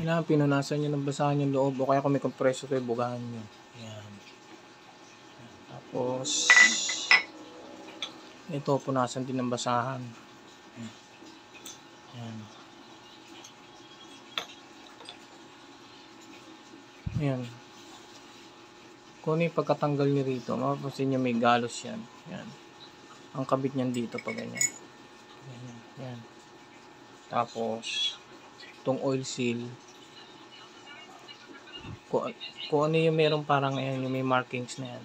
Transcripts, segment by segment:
Kailangan pinunasan nyo ng basahan yung loob o kaya kung may kompreso kayo, bugahan nyo. Yan. Tapos, ito, punasan din ng basahan. Yan. Yan. Kung ano yung pagkatanggal nyo rito, mapapansin nyo may galos yan. Yan. Ang kabit nyan dito pag ganyan. Yan. Yan. Tapos, itong oil seal, kung ano yung meron parang ayan, yung may markings na yan,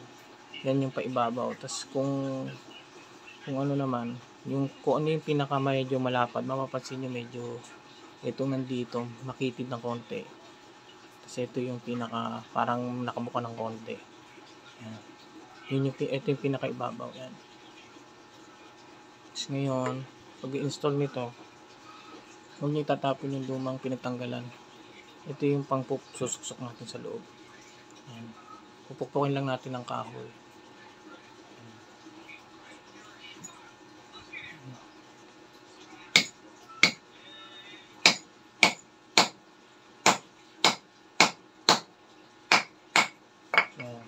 yan yung paibabaw. Tapos kung ano naman, yung kung ano yung pinaka medyo malapad, mapapansin nyo medyo ito nandito makitid ng konti. Tapos ito yung pinaka parang nakabuka ng konti. Yan. Ito yung pinaka ibabaw yan. Tapos ngayon, pag i-install nito, huwag nyo itatapon yung lumang pinagtanggalan. Ito yung pang susuksok natin sa loob. Ayan. Pupukpukin lang natin ng kahoy. Ayan.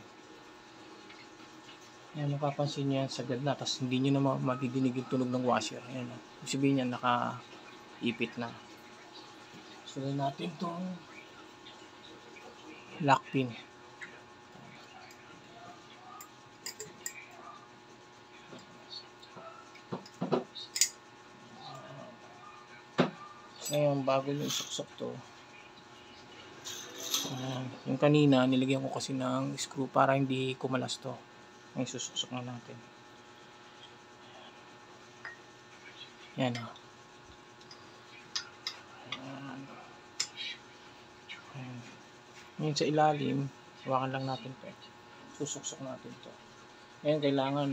Ayan, mapapansin nyo yan sagad na. Tapos hindi nyo na madidinig yung tunog ng washer. Ayan. Ibig sabihin yan, naka-ipit na. Sulit natin itong lock pin. Ngayon, bago nyo isuksok to, yung kanina, nilagyan ko kasi ng screw para hindi kumalas to. Ngayon, susuksok na natin. Yan o. Ngayon sa ilalim, hawakan lang natin to. Susuksok natin to. Ngayon, kailangan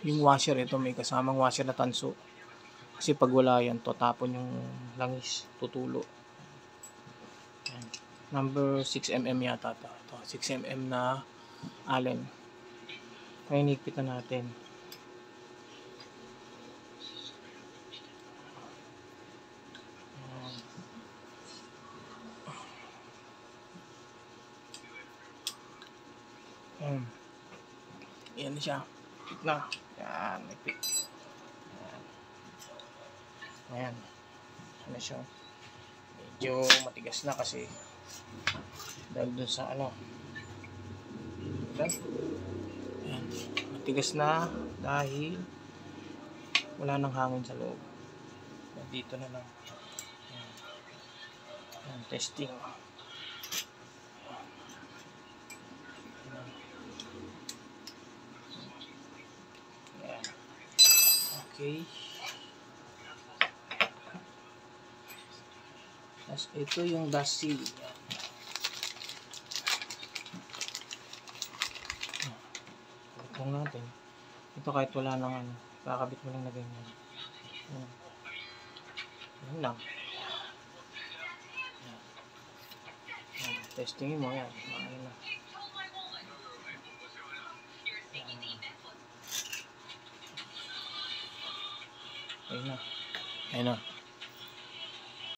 yung washer ito, may kasamang washer na tanso. Kasi pag wala yan, tapon yung langis, tutulo. Yan. Number 6mm yata ito. 6mm na Allen. Ngayon, higpit na natin. Yan na siya. Higpit na. Yan, higpit. Ayan. Ano siya? Medyo matigas na kasi dahil dun sa ano. Ayan. Matigas na dahil wala nang hangin sa loob. Dito na lang. Ayan. Ayan, testing. Ayan. Okay. Tapos ito yung dust seal. Ito natin. Ito kahit wala nang ano, kakabit mo lang na ganyan. Yan lang. Testingin mo yan. Ano na. Ayun na. Ayun na.